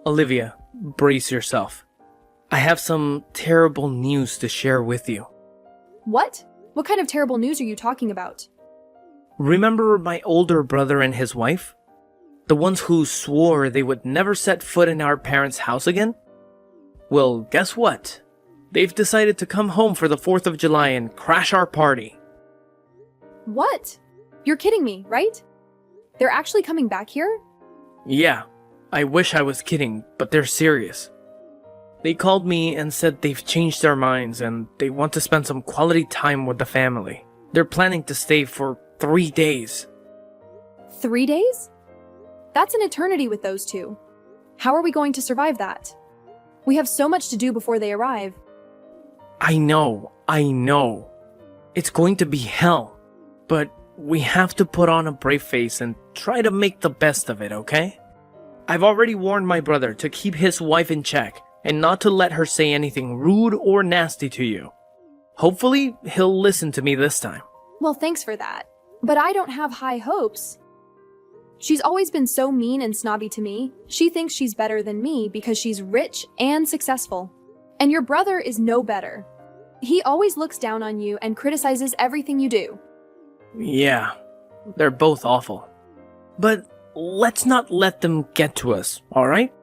Olivia, brace yourself. I have some terrible news to share with you. What? What kind of terrible news are you talking about? Remember my older brother and his wife? The ones who swore they would never set foot in our parents' house again? Well, guess what? They've decided to come home for the 4th of July and crash our party. What? You're kidding me, right? They're actually coming back here? Yeah, I wish I was kidding, but they're serious. They called me and said they've changed their minds and they want to spend some quality time with the family. They're planning to stay for 3 days. 3 days? That's an eternity with those two. How are we going to survive that? We have so much to do before they arrive. I know. It's going to be hell. But we have to put on a brave face and try to make the best of it, okay? I've already warned my brother to keep his wife in check and not to let her say anything rude or nasty to you. Hopefully, he'll listen to me this time. Well, thanks for that. But I don't have high hopes. She's always been so mean and snobby to me. She thinks she's better than me because she's rich and successful. And your brother is no better. He always looks down on you and criticizes everything you do. Yeah, they're both awful. But let's not let them get to us, alright?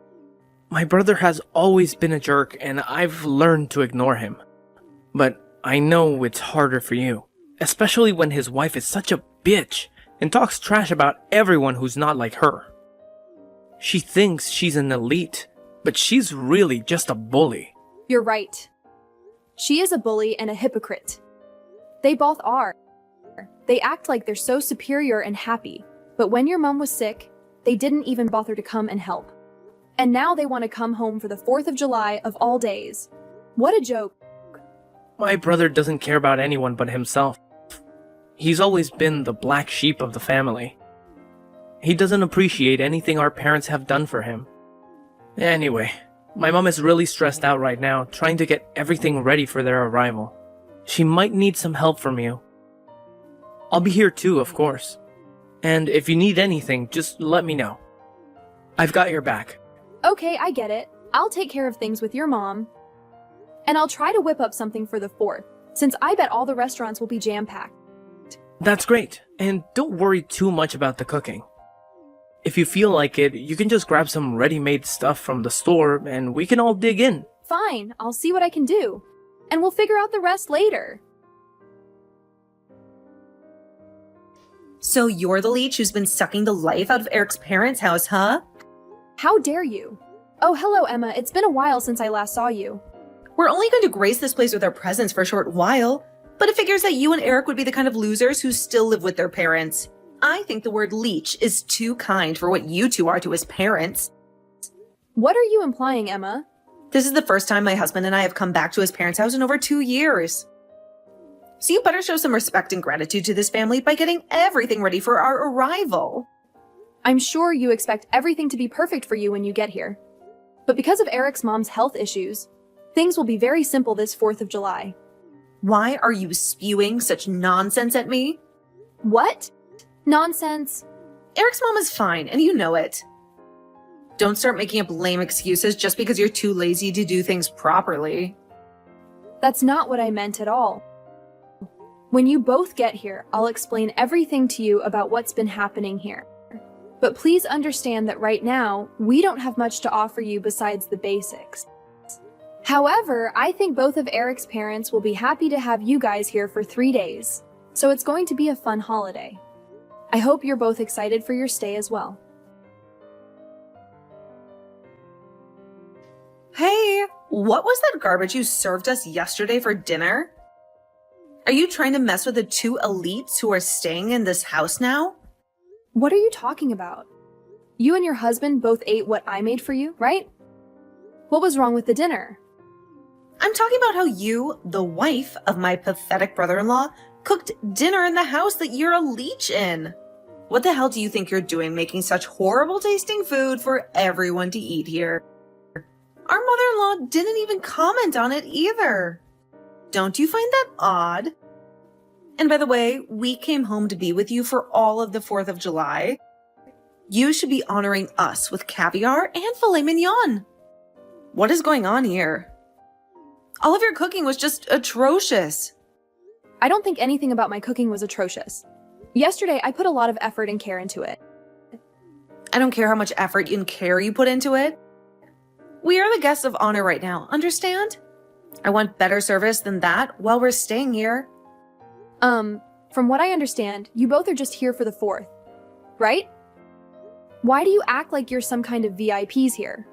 My brother has always been a jerk and I've learned to ignore him. But I know it's harder for you, especially when his wife is such a bitch and talks trash about everyone who's not like her. She thinks she's an elite, but she's really just a bully. You're right. She is a bully and a hypocrite. They both are. They act like they're so superior and happy, but when your mom was sick, they didn't even bother to come and help. And now they want to come home for the 4th of July of all days. What a joke. My brother doesn't care about anyone but himself. He's always been the black sheep of the family. He doesn't appreciate anything our parents have done for him. Anyway, my mom is really stressed out right now, trying to get everything ready for their arrival. She might need some help from you. I'll be here too, of course. And if you need anything, just let me know. I've got your back. Okay, I get it. I'll take care of things with your mom. And I'll try to whip up something for the 4th, since I bet all the restaurants will be jam-packed. That's great, and don't worry too much about the cooking. If you feel like it, you can just grab some ready-made stuff from the store and we can all dig in. Fine, I'll see what I can do. And we'll figure out the rest later. So you're the leech who's been sucking the life out of Eric's parents' house, huh? How dare you? Oh, hello, Emma. It's been a while since I last saw you. We're only going to grace this place with our presence for a short while, but it figures that you and Eric would be the kind of losers who still live with their parents. I think the word leech is too kind for what you two are to his parents. What are you implying, Emma? This is the first time my husband and I have come back to his parents' house in over 2 years. So you better show some respect and gratitude to this family by getting everything ready for our arrival. I'm sure you expect everything to be perfect for you when you get here. But because of Eric's mom's health issues, things will be very simple this 4th of July. Why are you spewing such nonsense at me? What? Nonsense? Eric's mom is fine, and you know it. Don't start making up lame excuses just because you're too lazy to do things properly. That's not what I meant at all. When you both get here, I'll explain everything to you about what's been happening here. But please understand that right now, we don't have much to offer you besides the basics. However, I think both of Eric's parents will be happy to have you guys here for 3 days, so it's going to be a fun holiday. I hope you're both excited for your stay as well. Hey, what was that garbage you served us yesterday for dinner? Are you trying to mess with the 2 elites who are staying in this house now? What are you talking about? You and your husband both ate what I made for you, right? What was wrong with the dinner? I'm talking about how you, the wife of my pathetic brother-in-law, cooked dinner in the house that you're a leech in. What the hell do you think you're doing making such horrible tasting food for everyone to eat here? Our mother-in-law didn't even comment on it either. Don't you find that odd? And by the way, we came home to be with you for all of the 4th of July. You should be honoring us with caviar and filet mignon. What is going on here? All of your cooking was just atrocious. I don't think anything about my cooking was atrocious. Yesterday, I put a lot of effort and care into it. I don't care how much effort and care you put into it. We are the guests of honor right now, understand? I want better service than that while we're staying here. From what I understand, you both are just here for the 4th, right? Why do you act like you're some kind of VIPs here?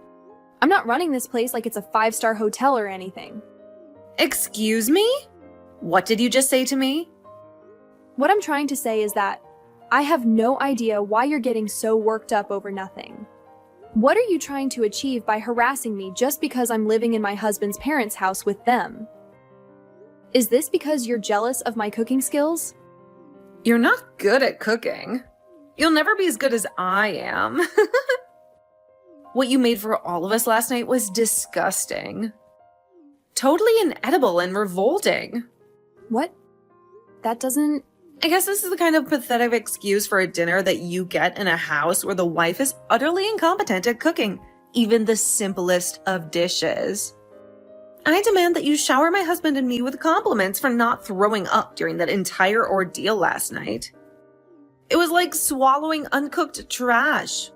I'm not running this place like it's a 5-star hotel or anything. Excuse me? What did you just say to me? What I'm trying to say is that I have no idea why you're getting so worked up over nothing. What are you trying to achieve by harassing me just because I'm living in my husband's parents' house with them? Is this because you're jealous of my cooking skills? You're not good at cooking. You'll never be as good as I am. What you made for all of us last night was disgusting. Totally inedible and revolting. What? That doesn't... I guess this is the kind of pathetic excuse for a dinner that you get in a house where the wife is utterly incompetent at cooking even the simplest of dishes. I demand that you shower my husband and me with compliments for not throwing up during that entire ordeal last night. It was like swallowing uncooked trash.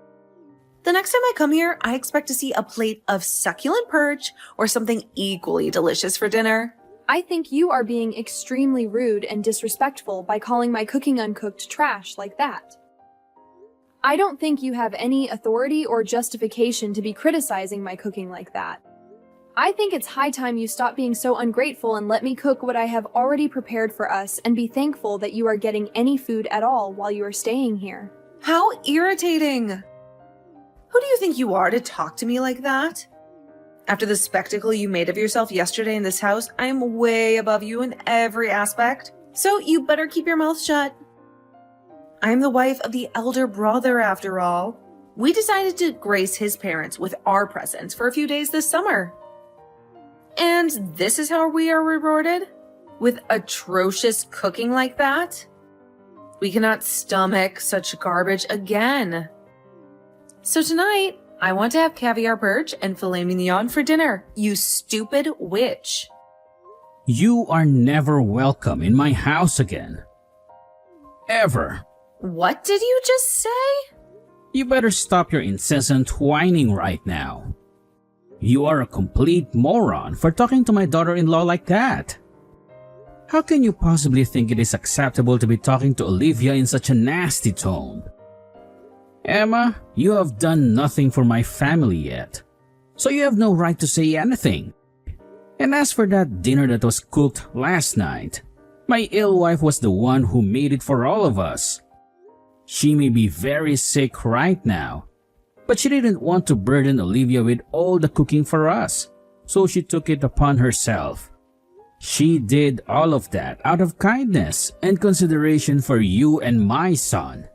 The next time I come here, I expect to see a plate of succulent perch or something equally delicious for dinner. I think you are being extremely rude and disrespectful by calling my cooking uncooked trash like that. I don't think you have any authority or justification to be criticizing my cooking like that. I think it's high time you stop being so ungrateful and let me cook what I have already prepared for us and be thankful that you are getting any food at all while you are staying here. How irritating! Who do you think you are to talk to me like that? After the spectacle you made of yourself yesterday in this house, I am way above you in every aspect, so you better keep your mouth shut. I am the wife of the elder brother, after all. We decided to grace his parents with our presence for a few days this summer. And this is how we are rewarded? With atrocious cooking like that? We cannot stomach such garbage again. So tonight, I want to have caviar perch and filet mignon for dinner, you stupid witch. You are never welcome in my house again. Ever. What did you just say? You better stop your incessant whining right now. You are a complete moron for talking to my daughter-in-law like that. How can you possibly think it is acceptable to be talking to Olivia in such a nasty tone? Emma, you have done nothing for my family yet, so you have no right to say anything. And as for that dinner that was cooked last night, my ill wife was the one who made it for all of us. She may be very sick right now, but she didn't want to burden Olivia with all the cooking for us, so she took it upon herself. She did all of that out of kindness and consideration for you and my son.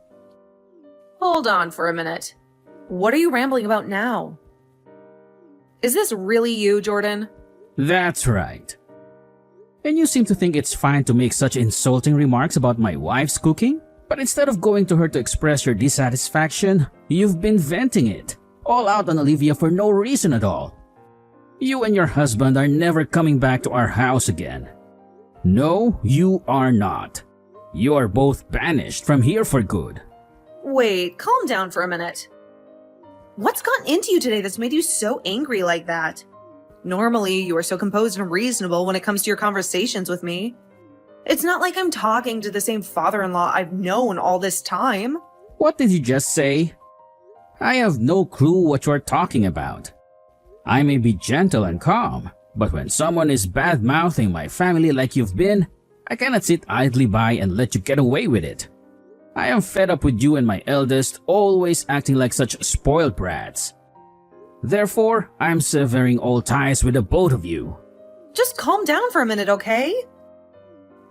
Hold on for a minute. What are you rambling about now? Is this really you, Jordan? That's right. And you seem to think it's fine to make such insulting remarks about my wife's cooking? But instead of going to her to express your dissatisfaction, you've been venting it, all out on Olivia for no reason at all. You and your husband are never coming back to our house again. No, you are not. You are both banished from here for good. Wait, calm down for a minute. What's gotten into you today that's made you so angry like that? Normally, you are so composed and reasonable when it comes to your conversations with me. It's not like I'm talking to the same father-in-law I've known all this time. What did you just say? I have no clue what you're talking about. I may be gentle and calm, but when someone is bad-mouthing my family like you've been, I cannot sit idly by and let you get away with it. I am fed up with you and my eldest always acting like such spoiled brats. Therefore, I am severing all ties with the both of you. Just calm down for a minute, okay?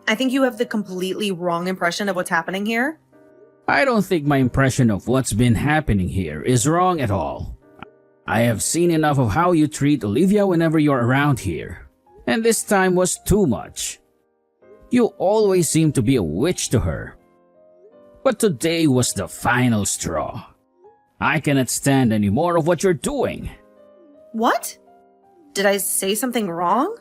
I think you have the completely wrong impression of what's happening here. I don't think my impression of what's been happening here is wrong at all. I have seen enough of how you treat Olivia whenever you're around here, and this time was too much. You always seem to be a witch to her. But today was the final straw. I cannot stand any more of what you're doing. What? Did I say something wrong?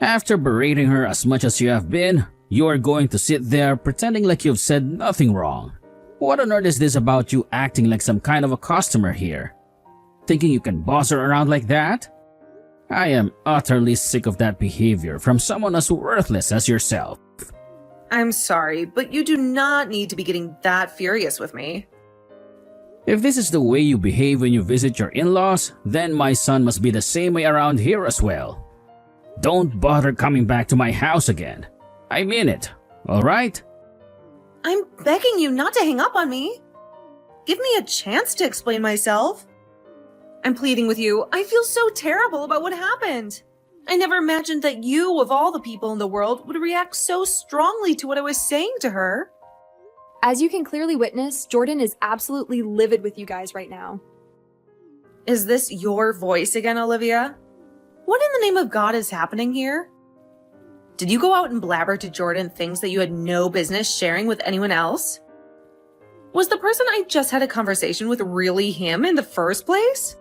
After berating her as much as you have been, you are going to sit there pretending like you've said nothing wrong. What on earth is this about you acting like some kind of a customer here? Thinking you can boss her around like that? I am utterly sick of that behavior from someone as worthless as yourself. I'm sorry, but you do not need to be getting that furious with me. If this is the way you behave when you visit your in-laws, then my son must be the same way around here as well. Don't bother coming back to my house again. I mean it, alright? I'm begging you not to hang up on me. Give me a chance to explain myself. I'm pleading with you. I feel so terrible about what happened. I never imagined that you, of all the people in the world, would react so strongly to what I was saying to her. As you can clearly witness, Jordan is absolutely livid with you guys right now. Is this your voice again, Olivia? What in the name of God is happening here? Did you go out and blabber to Jordan things that you had no business sharing with anyone else? Was the person I just had a conversation with really him in the first place?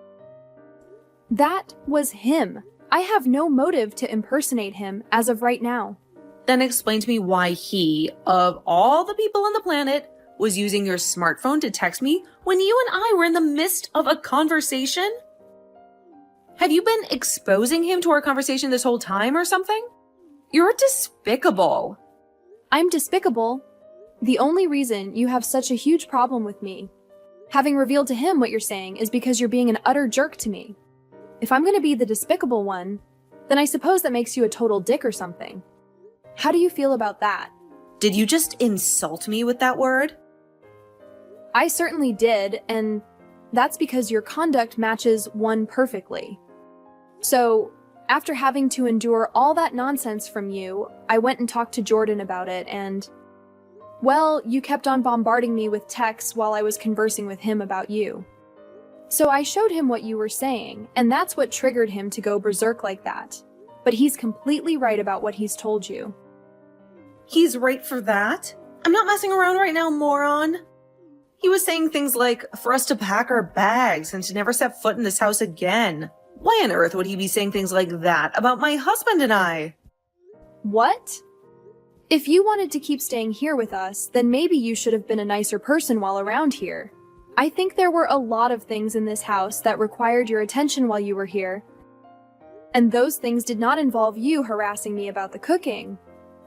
That was him. I have no motive to impersonate him as of right now. Then explain to me why he, of all the people on the planet, was using your smartphone to text me when you and I were in the midst of a conversation? Have you been exposing him to our conversation this whole time or something? You're despicable. I'm despicable. The only reason you have such a huge problem with me, having revealed to him what you're saying, is because you're being an utter jerk to me. If I'm going to be the despicable one, then I suppose that makes you a total dick or something. How do you feel about that? Did you just insult me with that word? I certainly did, and that's because your conduct matches one perfectly. So, after having to endure all that nonsense from you, I went and talked to Jordan about it, and well, you kept on bombarding me with texts while I was conversing with him about you. So I showed him what you were saying, and that's what triggered him to go berserk like that. But he's completely right about what he's told you. He's right for that? I'm not messing around right now, moron. He was saying things like, for us to pack our bags and to never set foot in this house again. Why on earth would he be saying things like that about my husband and I? What? If you wanted to keep staying here with us, then maybe you should have been a nicer person while around here. I think there were a lot of things in this house that required your attention while you were here. And those things did not involve you harassing me about the cooking,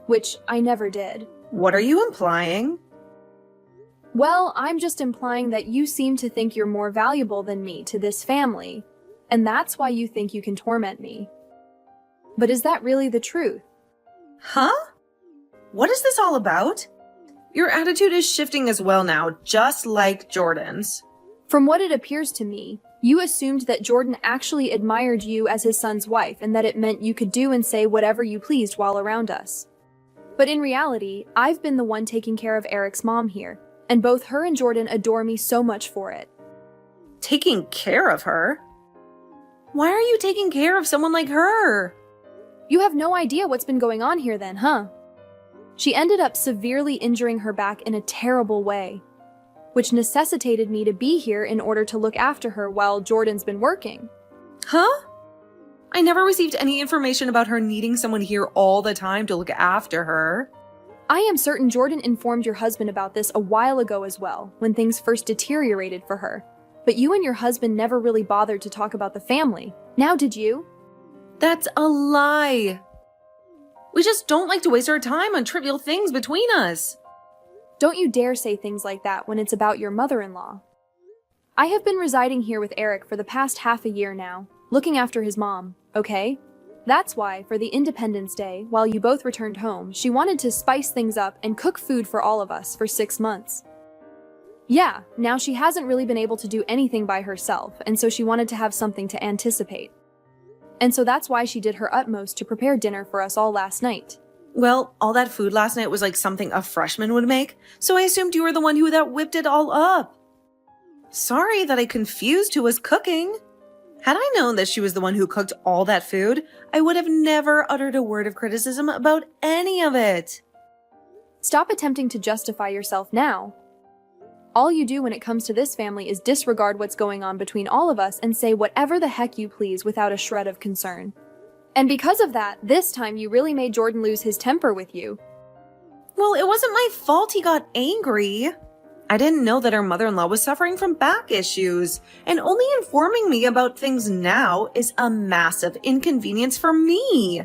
which I never did. What are you implying? Well, I'm just implying that you seem to think you're more valuable than me to this family, and that's why you think you can torment me. But is that really the truth? Huh? What is this all about? Your attitude is shifting as well now, just like Jordan's. From what it appears to me, you assumed that Jordan actually admired you as his son's wife and that it meant you could do and say whatever you pleased while around us. But in reality, I've been the one taking care of Eric's mom here, and both her and Jordan adore me so much for it. Taking care of her? Why are you taking care of someone like her? You have no idea what's been going on here then, huh? She ended up severely injuring her back in a terrible way, which necessitated me to be here in order to look after her while Jordan's been working. Huh? I never received any information about her needing someone here all the time to look after her. I am certain Jordan informed your husband about this a while ago as well, when things first deteriorated for her. But you and your husband never really bothered to talk about the family. Now did you? That's a lie. We just don't like to waste our time on trivial things between us. Don't you dare say things like that when it's about your mother-in-law. I have been residing here with Eric for the past half a year now, looking after his mom, okay? That's why, for the Independence Day, while you both returned home, she wanted to spice things up and cook food for all of us for 6 months. Yeah, now she hasn't really been able to do anything by herself, and so she wanted to have something to anticipate. And so that's why she did her utmost to prepare dinner for us all last night. Well, all that food last night was like something a freshman would make, so I assumed you were the one who whipped it all up. Sorry that I confused who was cooking. Had I known that she was the one who cooked all that food, I would have never uttered a word of criticism about any of it. Stop attempting to justify yourself now. All you do when it comes to this family is disregard what's going on between all of us and say whatever the heck you please without a shred of concern. And because of that, this time you really made Jordan lose his temper with you. Well, it wasn't my fault he got angry. I didn't know that our mother-in-law was suffering from back issues, and only informing me about things now is a massive inconvenience for me.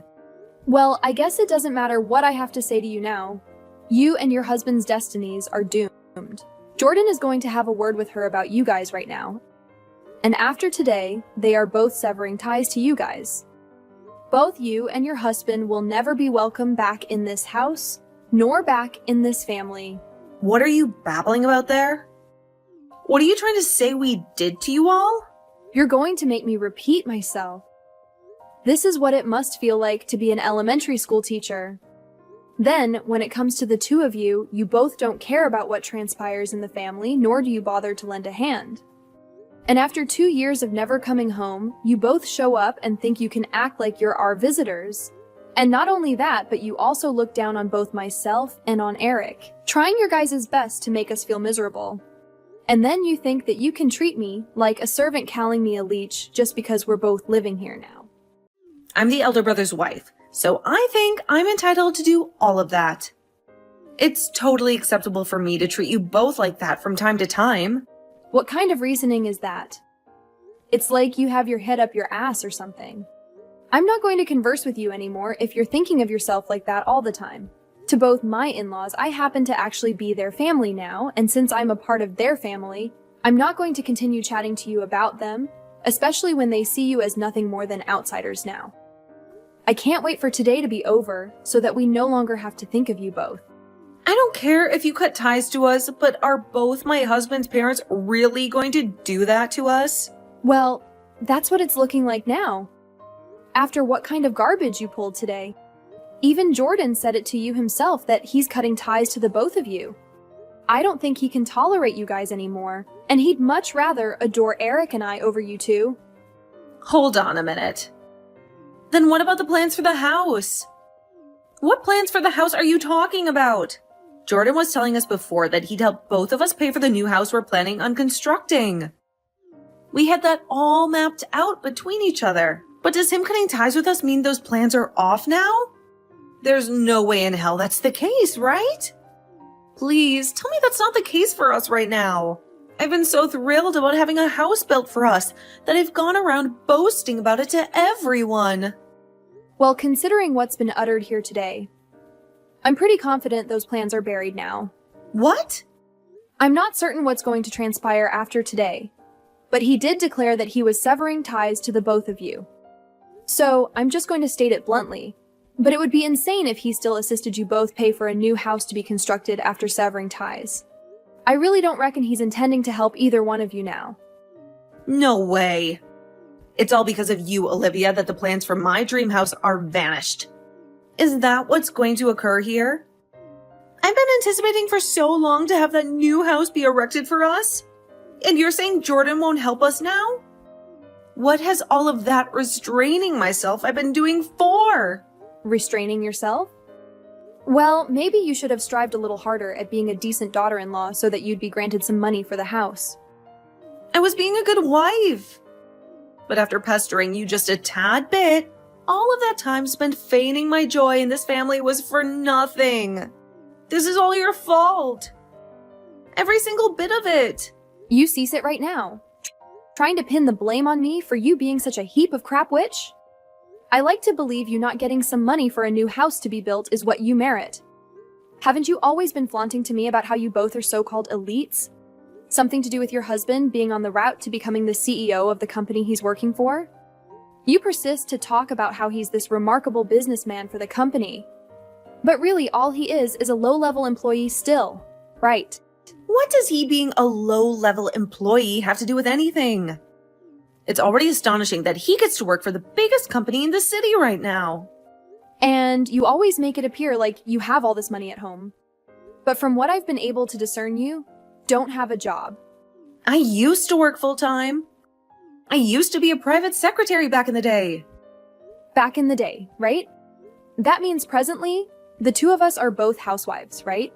Well, I guess it doesn't matter what I have to say to you now. You and your husband's destinies are doomed. Jordan is going to have a word with her about you guys right now. And after today, they are both severing ties to you guys. Both you and your husband will never be welcome back in this house, nor back in this family. What are you babbling about there? What are you trying to say we did to you all? You're going to make me repeat myself. This is what it must feel like to be an elementary school teacher. Then, when it comes to the two of you, you both don't care about what transpires in the family, nor do you bother to lend a hand. And after 2 years of never coming home, you both show up and think you can act like you're our visitors. And not only that, but you also look down on both myself and on Eric, trying your guys' best to make us feel miserable. And then you think that you can treat me like a servant calling me a leech just because we're both living here now. I'm the elder brother's wife, so I think I'm entitled to do all of that. It's totally acceptable for me to treat you both like that from time to time. What kind of reasoning is that? It's like you have your head up your ass or something. I'm not going to converse with you anymore if you're thinking of yourself like that all the time. To both my in-laws, I happen to actually be their family now, and since I'm a part of their family, I'm not going to continue chatting to you about them, especially when they see you as nothing more than outsiders now. I can't wait for today to be over so that we no longer have to think of you both. I don't care if you cut ties to us, but are both my husband's parents really going to do that to us? Well, that's what it's looking like now. After what kind of garbage you pulled today. Even Jordan said it to you himself that he's cutting ties to the both of you. I don't think he can tolerate you guys anymore, and he'd much rather adore Eric and I over you two. Hold on a minute. Then what about the plans for the house? What plans for the house are you talking about? Jordan was telling us before that he'd help both of us pay for the new house we're planning on constructing. We had that all mapped out between each other. But does him cutting ties with us mean those plans are off now? There's no way in hell that's the case, right? Please, tell me that's not the case for us right now. I've been so thrilled about having a house built for us that I've gone around boasting about it to everyone. Well, considering what's been uttered here today, I'm pretty confident those plans are buried now. What? I'm not certain what's going to transpire after today, but he did declare that he was severing ties to the both of you. So, I'm just going to state it bluntly, but it would be insane if he still assisted you both pay for a new house to be constructed after severing ties. I really don't reckon he's intending to help either one of you now. No way. It's all because of you, Olivia, that the plans for my dream house are vanished. Is that what's going to occur here? I've been anticipating for so long to have that new house be erected for us. And you're saying Jordan won't help us now? What has all of that restraining myself I've been doing for? Restraining yourself? Well, maybe you should have strived a little harder at being a decent daughter-in-law so that you'd be granted some money for the house. I was being a good wife. But after pestering you just a tad bit, all of that time spent feigning my joy in this family was for nothing. This is all your fault. Every single bit of it. You cease it right now. Trying to pin the blame on me for you being such a heap of crap witch? I like to believe you not getting some money for a new house to be built is what you merit. Haven't you always been flaunting to me about how you both are so-called elites? Something to do with your husband being on the route to becoming the CEO of the company he's working for? You persist to talk about how he's this remarkable businessman for the company. But really, all he is a low-level employee still, right? What does he being a low-level employee have to do with anything? It's already astonishing that he gets to work for the biggest company in the city right now. And you always make it appear like you have all this money at home. But from what I've been able to discern, you don't have a job. I used to work full-time. I used to be a private secretary back in the day. Back in the day, right? That means presently, the two of us are both housewives, right?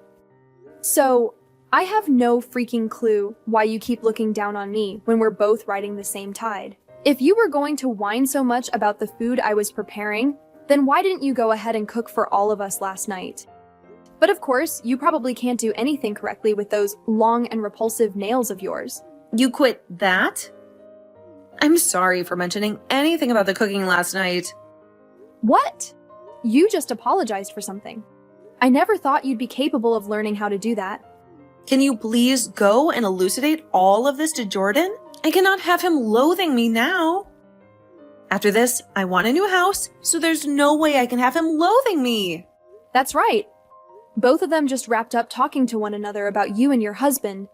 So, I have no freaking clue why you keep looking down on me when we're both riding the same tide. If you were going to whine so much about the food I was preparing, then why didn't you go ahead and cook for all of us last night? But of course, you probably can't do anything correctly with those long and repulsive nails of yours. You quit that? I'm sorry for mentioning anything about the cooking last night. What? You just apologized for something. I never thought you'd be capable of learning how to do that. Can you please go and elucidate all of this to Jordan? I cannot have him loathing me now. After this, I want a new house, so there's no way I can have him loathing me. That's right. Both of them just wrapped up talking to one another about you and your husband.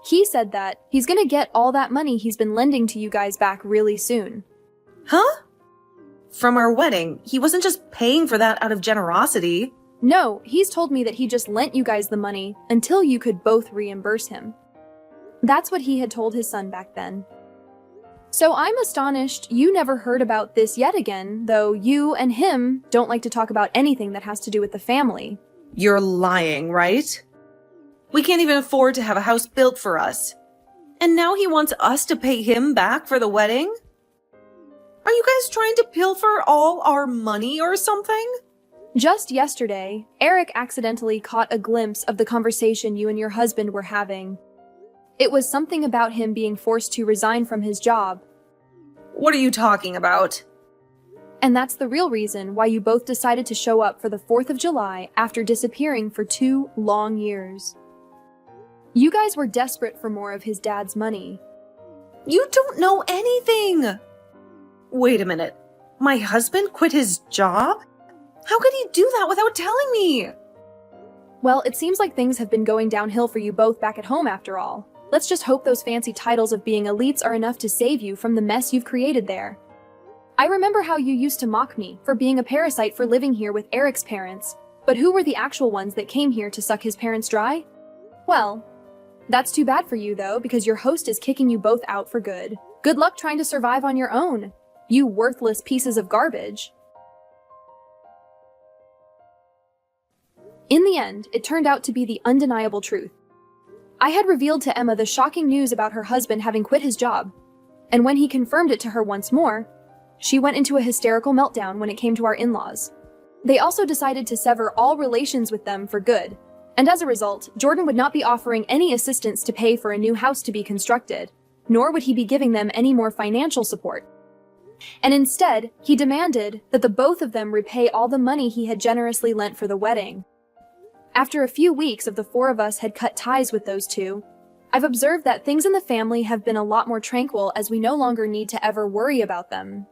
He said that he's gonna get all that money he's been lending to you guys back really soon. Huh? From our wedding, he wasn't just paying for that out of generosity. No, he's told me that he just lent you guys the money until you could both reimburse him. That's what he had told his son back then. So I'm astonished you never heard about this yet again, though you and him don't like to talk about anything that has to do with the family. You're lying, right? We can't even afford to have a house built for us. And now he wants us to pay him back for the wedding? Are you guys trying to pilfer all our money or something? Just yesterday, Eric accidentally caught a glimpse of the conversation you and your husband were having. It was something about him being forced to resign from his job. What are you talking about? And that's the real reason why you both decided to show up for the 4th of July after disappearing for 2 long years. You guys were desperate for more of his dad's money. You don't know anything! Wait a minute. My husband quit his job? How could he do that without telling me? Well, it seems like things have been going downhill for you both back at home after all. Let's just hope those fancy titles of being elites are enough to save you from the mess you've created there. I remember how you used to mock me for being a parasite for living here with Eric's parents, but who were the actual ones that came here to suck his parents dry? Well, that's too bad for you though, because your host is kicking you both out for good. Good luck trying to survive on your own, you worthless pieces of garbage. In the end, it turned out to be the undeniable truth. I had revealed to Emma the shocking news about her husband having quit his job, and when he confirmed it to her once more, she went into a hysterical meltdown when it came to our in-laws. They also decided to sever all relations with them for good, and as a result, Jordan would not be offering any assistance to pay for a new house to be constructed, nor would he be giving them any more financial support. And instead, he demanded that the both of them repay all the money he had generously lent for the wedding. After a few weeks of the 4 of us had cut ties with those two, I've observed that things in the family have been a lot more tranquil as we no longer need to ever worry about them.